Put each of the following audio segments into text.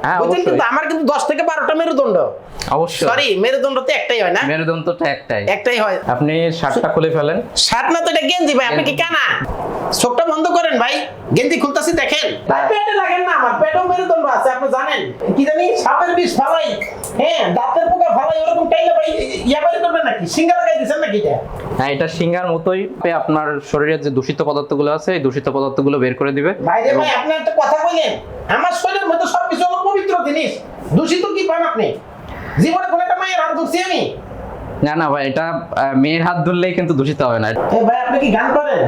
হ্যাঁ বুঝছেন, অবশ্যই। কিন্তু আমার কিন্তু 10 থেকে 12টা মেরুদণ্ড। অবশ্যই সরি, মেরুদণ্ড তো একটাই হয় না? মেরুদণ্ডটা একটাই হয়। আপনি শার্টটা খুলে ফেলেন। শার্ট না তো এটা গেঞ্জি ভাই, আপনি কি কানা? চোখটা বন্ধ করেন ভাই, গেঞ্জি খুলতাছি দেখেন। ভাই পেটে লাগেন না, আমার পেটেও মেরুদণ্ড আছে, আপনি জানেন। কি জানি সাপের বিষ ফালাই, হ্যাঁ দাঁতের পোকা ফালাই, ওরকম টাইলে ভাই ইয়া বাইর করবেন নাকি? সিঙ্গা লাগাই দিছেন নাকি এটা? হ্যাঁ, এটা সিঙ্গার মতোই আপনার শরীরের যে দূষিত পদার্থগুলো আছে এই দূষিত পদার্থগুলো বের করে দিবে। ভাইরে ভাই, আপনি একটা কথা বললেন, আমার শরীরের মধ্যে সবকিছু হলো পবিত্র জিনিস, দূষিত কি পান আপনি? জীবনে কোনো একটা মায়ের হাত ধরছি আমি? না না ভাই, এটা মেয়ের হাত ধরলেই কিন্তু দূষিত হবে না। এ ভাই, আপনি কি গান করেন?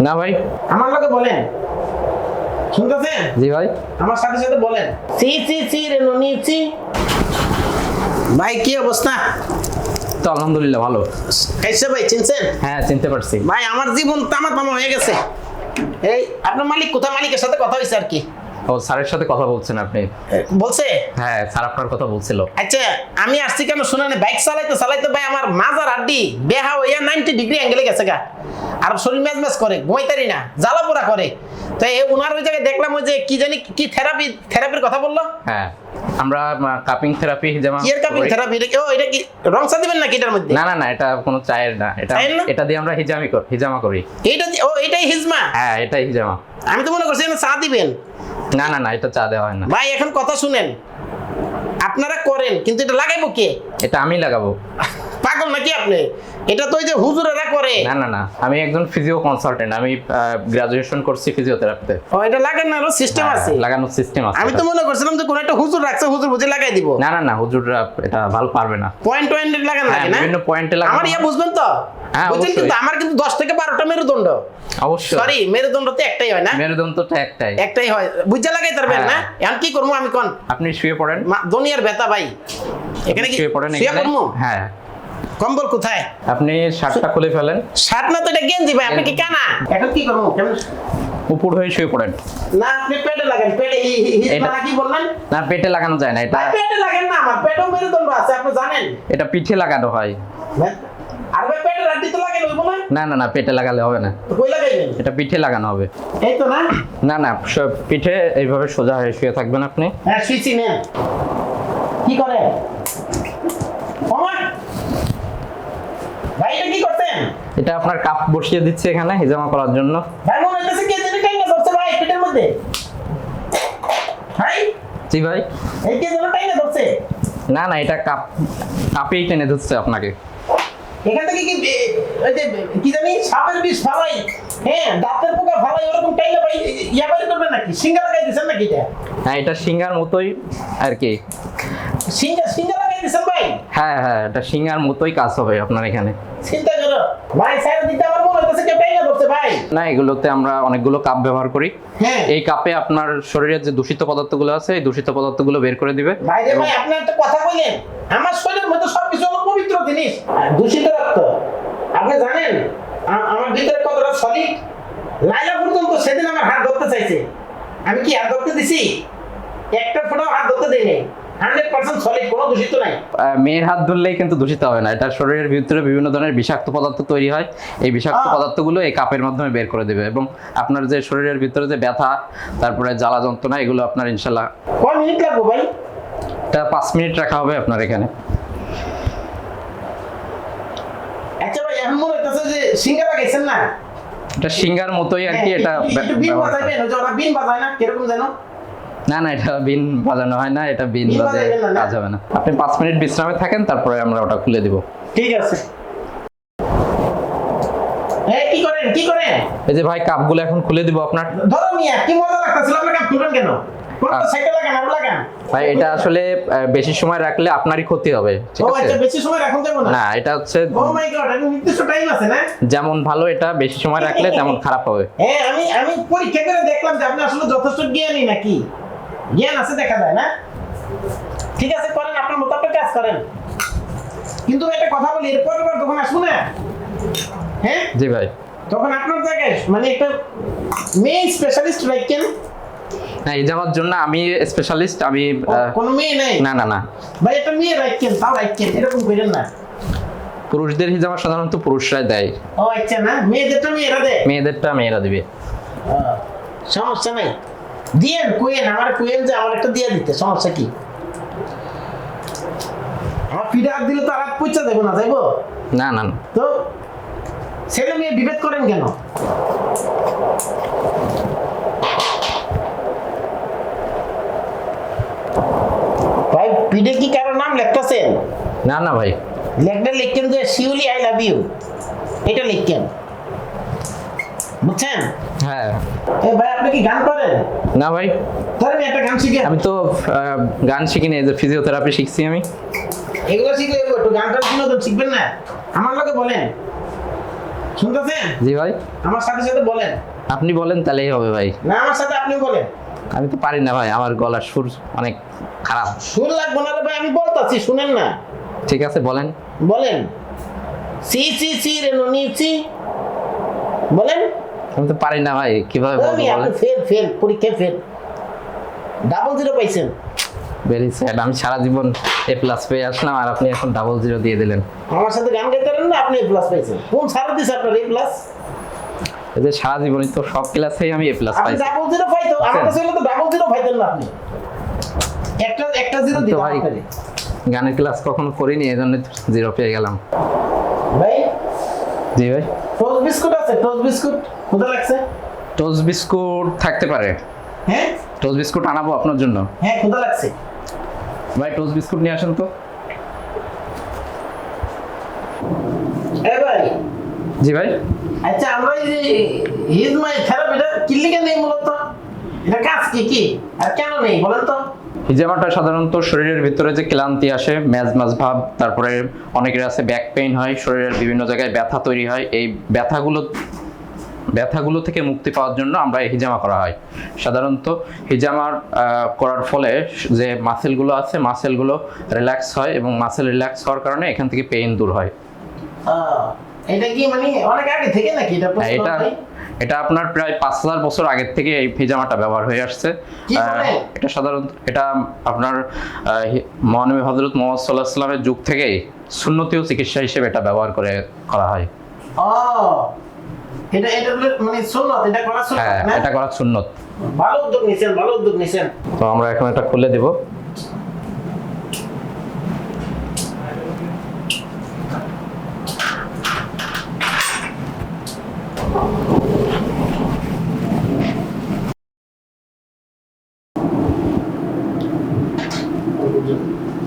না ভাই। আমার লোকে বলেন, শুনতেছেন? জি ভাই। আমার সাথে সাথে বলেন, সি সি সি রে নুনি সি। ভাই কি অবস্থা? তো আলহামদুলিল্লাহ ভালো। কাইসা ভাই চিনছেন? হ্যাঁ চিনতে পারছি। ভাই আমার জীবন তামা তামা হয়ে গেছে। এই আপনার মালিক কোথায়? মালিকের সাথে কথা হয়েছে আর কি। ও স্যারের সাথে কথা বলছেন আপনি? বলছে? হ্যাঁ স্যার আপনার কথা বলছিল। আচ্ছা, আমি আসছি কেন শুনেন, বাইক চালাইতে চালাইতে ভাই আমার মাজার হাড্ডি বেহা হইয়া 90 ডিগ্রি অ্যাঙ্গেলে গেছে গা। আর শরীর ম্যাজ করে, ঘুমাইতারি না, জ্বালা পোড়া করে। তো ওনার ওই জায়গায় দেখলাম ওই যে কি জানি কি থেরাপির কথা বললো। হ্যাঁ, আমরা কাপিং থেরাপি যেমন এর কাপিং থেরাপি, ও এটা কি রংসা দিবেন নাকি এটার মধ্যে? না না না, এটা কোনো চায়ের না, এটা এটা দিয়ে আমরা হিজামা করি। এইটা ও এটাই হিজমা? হ্যাঁ এটাই হিজামা। আমি তো মনে করছি চা দিবেন। না না না, এটা চা দেওয়া হয় না ভাই। এখন কথা শুনেন, আপনারা করেন কিন্তু এটা লাগাইবো কে? এটা আমি লাগাবো। পাগল নাকি আপনি? এটা তো ওই যে হুজুরেরা করে। না না না, আমি একজন ফিজিও কনসালটেন্ট, আমি গ্রাজুয়েশন করছি ফিজিওথেরাপিতে। ও এটা লাগানোর সিস্টেম আছে? লাগানোর সিস্টেম আছে। আমি তো মনে করছিলাম যে কোন একটা হুজুর রাখছে, হুজুর বুঝে লাগাই দিব। না না না, হুজুররা এটা ভালো পারবে না। পয়েন্ট লাগান লাগে না? বিভিন্ন পয়েন্টে লাগানো। আমার ইয়া বুঝবেন তো? হ্যাঁ বুঝছেন, অবশ্যই। কিন্তু আমার কিন্তু 10 থেকে 12টা মেরুদণ্ড। অবশ্যই। সরি, মেরুদণ্ড তো একটাই হয় না? মেরুদণ্ডটা একটাই হয়, বুঝে লাগাই পারবেন না? এখন কি করবো আমি কোন? আপনি শুয়ে পড়েন। দুনিয়ার ব্যথা ভাই, এখানে কি শুয়ে পড়েন শুয়ে এখানে। পড়বো? হ্যাঁ। কম্বল কোথায়? আপনি শার্টটা খুলে ফেলেন। শার্ট না তো এটা গেঞ্জি ভাই, আপনি কি কানা? এখন কি করবো? উপর হয়ে শুয়ে পড়েন। না আপনি পেটে লাগান, পেটে হিজমা কি বললেন? না পেটে লাগানো যায় না, এটা ভাই পেটে লাগান না, আমার পেটেও মেরুদণ্ড আছে, আপনি জানেন। এটা পিঠে লাগানো হয়। আর ভাই পেটে রাড্ডি তো লাগাই লইব না? না না না, পেটে লাগালে হবে না, তো কই লাগাইবেন? এটা পিঠে লাগানো হবে। এই তো না? না না, পিঠে এইভাবে সোজা হয়ে শুয়ে থাকবেন আপনি। হ্যাঁ শুইছি নেন। কি করে ওমা? ভাই এটা কি করতেন? এটা আপনার কাপ বসিয়ে দিচ্ছে এখানে হিজামা করার জন্য। ভাই মনে হইতেছে কে যেন টাইনা ধরছে ভাই পেটের মধ্যে। ভাই জি ভাই। এই কে যেন টাইনা ধরছে। না না, এটা কাপেই টেনে ধরছে আপনাকে। এখান থেকে কি ওই যে কি জানি সাপের বিষ ফালাই, হ্যাঁ দাঁতের পোকা ফালাই, ওরকম টাইলে ভাই ইয়া বাইর করবেন নাকি? সিঙ্গা লাগাই দিছেন নাকি এটা? হ্যাঁ, এটা সিঙ্গার মতোই আর কি। সিঙ্গা লাগাই দিছেন ভাই? হ্যাঁ হ্যাঁ, এটা সিঙ্গার মতোই কাজ হবে আপনার এখানে। চিন্তা করো ভাই, সাইড দিতে আমার মনে হইতেছে কে টাইনা ধরছে ভাই। না, এগুলোতে আমরা অনেকগুলো কাপ ব্যবহার করি। হ্যাঁ এই কাপে আপনার শরীরের যে দূষিত পদার্থগুলো আছে এই দূষিত পদার্থগুলো বের করে দিবে। ভাইরে ভাই, আপনি একটা কথা বলেন, আমার শরীরের মধ্যে সবকিছু হলো পবিত্র জিনিস, দূষিত রক্ত। আপনি জানেন আমার ভিতরে কতটা সলিড? লাইলা পর্যন্ত সেদিন আমার হাত ধরতে চাইছে, আমি কি হাত ধরতে দিছি? একটা ফোঁটাও হাত ধরতে দেই নাই। 100% সলিড, কোনো দূষিত নাই। মেয়ের হাত ধরলেই কিন্তু দূষিত হবে না, এটা শরীরের ভিতরে বিভিন্ন ধরনের বিষাক্ত পদার্থ তৈরি হয়। এই বিষাক্ত পদার্থগুলো এই কাপের মাধ্যমে বের করে দেবে এবং আপনার যে শরীরের ভিতরে যে ব্যথা, তারপরে জ্বালা যন্ত্রণা, এগুলো আপনার ইনশাল্লাহ। কয় মিনিট লাগবে ভাই? এটা 5 মিনিট রাখা হবে আপনার এখানে। আচ্ছা ভাই, এখন মনে হইতেছে যে সিঙ্গা লাগাইছেন না? এটা সিঙ্গার মতোই আর কি। এটা একটু বিন বাজাইবেন, ওই যে ওরা বিন বাজায় না, কিরকম জানো? না না, এটা বিন বাজানো হয় না, এটা বিন বাজে কাজ হবে না। আপনি 5 মিনিট বিশ্রামে থাকেন, তারপরে আমরা ওটা খুলে দিব। ঠিক আছে। এই কি করেন কি করেন? এই যে ভাই, কাপগুলো এখন খুলে দিব আপনার। ধরো মিয়া, কি মজা লাগতেছিল, আপনি কাপ খুলবেন কেন? কোন সাইকেল লাগান আর লাগান। ভাই এটা আসলে বেশি সময় রাখলে আপনারই ক্ষতি হবে, ঠিক ও আছে? আচ্ছা, বেশি সময় রাখুন যাব না? না, এটা হচ্ছে ও মাই গড, এর নির্দিষ্ট টাইম আছে না? যেমন ভালো, এটা বেশি সময় রাখলে তেমন খারাপ হবে। হ্যাঁ, আমি পরীক্ষা করে দেখলাম যে আপনি আসলে যথেষ্ট জ্ঞানী নাকি। জ্ঞান আছে দেখা যায় না? ঠিক আছে, করেন আপনার মতো, আপনি কাজ করেন। কিন্তু একটা কথা বলি, এরপর যখন আসবো না, হ্যাঁ জি ভাই, তখন আপনার জায়গায় মানে একটা মেয়ে স্পেশালিস্ট রাখেন। না, এই যাওয়ার জন্য আমি স্পেশালিস্ট, আমি কোনো মেয়ে নাই? না না না ভাই একটা মেয়ে রাখেন, তাও রাখেন, এরকম করেন না। পুরুষদের হিজামা সাধারণত পুরুষরাই দেয়। ও আচ্ছা, না মেয়েদেরটা মেয়েরা দেয়? মেয়েদেরটা মেয়েরা দিবে। সমস্যা নাই। দিয়েন কোয়েন আমার কোয়েন যে আমার একটা দিয়ে দিতে সমস্যা কি আমার ফিরে হাত দিলে তো আর হাত পয়সা দেবো না যাইবো না না না তো ছেলে মেয়ে বিভেদ করেন কেন ভাই পিঠে কি কারো নাম লেখতেছেন না না ভাই লেখটা লিখছেন যে শিউলি আই লাভ ইউ এটা লিখছেন বুঝছেন হ্যাঁ এ ভাই আপনি কি গান করেন না ভাই ধরেন একটা গান শিখেন আমি তো গান শিখিনি, এই যে ফিজিওথেরাপি শিখছি আমি। এগুলো শিখলে একটু গানটার বিনোদন শিখবেন না আমার লোকে বলেন শুনতেছেন জি ভাই আমার সাথে সাথে বলেন আপনি বলেন তাহলেই হবে ভাই। না আমার সাথে আপনি বলেন আমি তো পারি না ভাই, আমার গলার সুর অনেক খারাপ। সুর লাগবে না রে ভাই আমি বলতাছি শুনেন না ঠিক আছে বলেন। বলেন সি সি সি রে নি সি বলেন আমি তো পারি না ভাই, কিভাবে বলবো আমি আপনি বলেন। ফেল পরীক্ষায় ফেল 00 পাইছেন ভেরি স্যাড, আমি সারা জীবন এ প্লাস পেয়ে আসলাম আর আপনি এখন 00 দিয়ে দিলেন। আমার সাথে গান গাইতে পারেন না আপনি এ প্লাস পাইছেন কোন সারা দিছে আপনার এ প্লাস এই যে সারা জীবনই তো সব ক্লাসেই আমি এ প্লাস আপনি পাইছি। 00 পাইতো আমার কাছে হলে তো 00 পাইতেন না আপনি একটা জিরো তো দিতাম ভাই আপনাকে গানের ক্লাস কখনো করিনি, এই জন্য 0 পেয়ে গেলাম। ভাই জি ভাই টোস্ট বিস্কুট আছে টোস্ট বিস্কুট কোথা লাগছে টোস্ট বিস্কুট থাকতে পারে, হ্যাঁ টোস্ট বিস্কুট আনাবো আপনার জন্য। হ্যাঁ কোথা লাগছে ভাই টোস্ট বিস্কুট নিয়ে আসেন তো। এ ভাই জি ভাই আচ্ছা আমরা এই যে হিজ মাই থেরাপিটা কিল্লিকে নেই মূলত এটা কাজ কি কি আর কেন নেই বলেন তো হিজামাটা সাধারণত শরীরের ভিতরে যে ক্লান্তি আসে, ম্যাজ ভাব, তারপরে অনেকের আছে ব্যাক পেইন হয়, শরীরের বিভিন্ন জায়গায় ব্যথা তৈরি হয়, এই ব্যথাগুলো থেকে মুক্তি পাওয়ার জন্য আমরা এই হিজামা করা হয়। সাধারণত হিজামার করার ফলে যে মাসেলগুলো আছে মাসেলগুলো রিল্যাক্স হয় এবং মাসেল রিল্যাক্স হওয়ার কারণে এখান থেকে পেইন দূর হয়। এটা কি মানে অনেক আগে থেকে নাকি এটা প্রশ্ন এটা ভাই? এটা আপনার প্রায় 5000 বছর আগের থেকে এই হিজামাটা ব্যবহার হয়ে আসছে। কি বলেন? এটা সাধারণত এটা আপনার মহানবী হযরত মুহাম্মদ সাল্লাল্লাহু আলাইহি ওয়াসাল্লামের যুগ থেকেই সুন্নতীয় চিকিৎসা হিসেবে এটা ব্যবহার করা হয়। ও এটা মানে সুন্নাত এটা করা সুন্নাত হ্যাঁ না এটা করা সুন্নত। ভালো উদ্যোগ নিছেন তো আমরা এখন এটা খুলে দেব।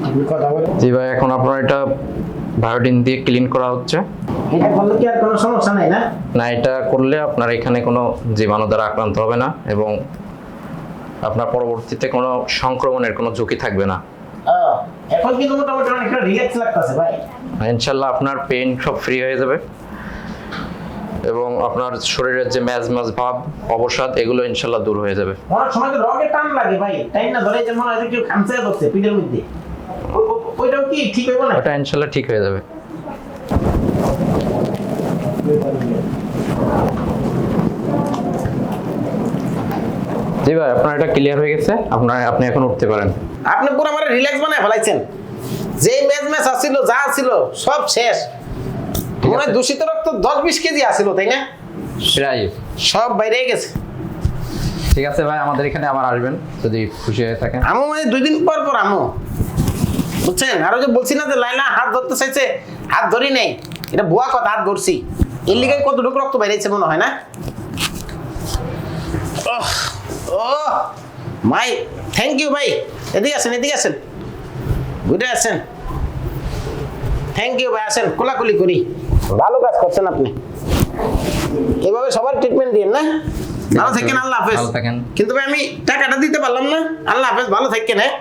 আপনি কথা বলেন জি ভাই এখন আপনার এটা বায়োডিন দিয়ে ক্লিন করা হচ্ছে। এটা করলে কি আর কোনো সমস্যা নাই না না এটা করলে আপনার এখানে কোনো জীবাণু দ্বারা আক্রান্ত হবে না এবং আপনার পরবর্তীতে কোনো সংক্রমণের কোনো ঝুঁকি থাকবে না। এখন কিন্তু মোটামুটি অনেকটা রিল্যাক্স লাগতেছে ভাই ইনশাল্লাহ আপনার পেইন সব ফ্রি হয়ে যাবে এবং আপনার শরীরের যে ম্যাজ ভাব, অবসাদ এগুলো ইনশাল্লাহ দূর হয়ে যাবে। অনেক সময় তো রগে টান লাগে ভাই টাইম না ধরে যেমন হয় যে কেউ খামচে ধরছে পিঠের মধ্যে ওইটাও কি ঠিক হইব না ওটা ইনশাল্লাহ ঠিক হয়ে যাবে। জি ভাই আপনার এটা ক্লিয়ার হয়ে গেছে, আপনি এখন উঠতে পারেন। আপনি পুরো আমার রিল্যাক্স বানায় ফেলাইছেন যেই ম্যাচ আসছিল যা ছিল সব শেষ মনে হয় দূষিত রক্ত 10-20 কেজি আসছিল তাই না প্রায় সব বাইরে গেছে ঠিক আছে ভাই, আমাদের এখানে আবার আসবেন যদি খুশি হয়ে থাকেন। আমু মানে 2 দিন পর আমু বুঝছেন আর ওই যে বলছি না যে লাইলা হাত ধরতে চাইছে হাত ধরি নাই এটা বুয়া কথা হাত ধরছি এর লিগে কতটুকু রক্ত বাইরেছে মনে হয় না ও মাই থ্যাংক ইউ ভাই এদিকে আসেন ঘুরে আসেন থ্যাংক ইউ ভাই আসেন কোলাকুলি করি ভালো কাজ করছেন আপনি এভাবে সবার ট্রিটমেন্ট দিন না ভালো থাকেন আল্লাহ হাফেজ ভালো থাকেন। কিন্তু ভাই আমি টাকাটা দিতে পারলাম না আল্লাহ হাফেজ ভালো থাকেন হ্যাঁ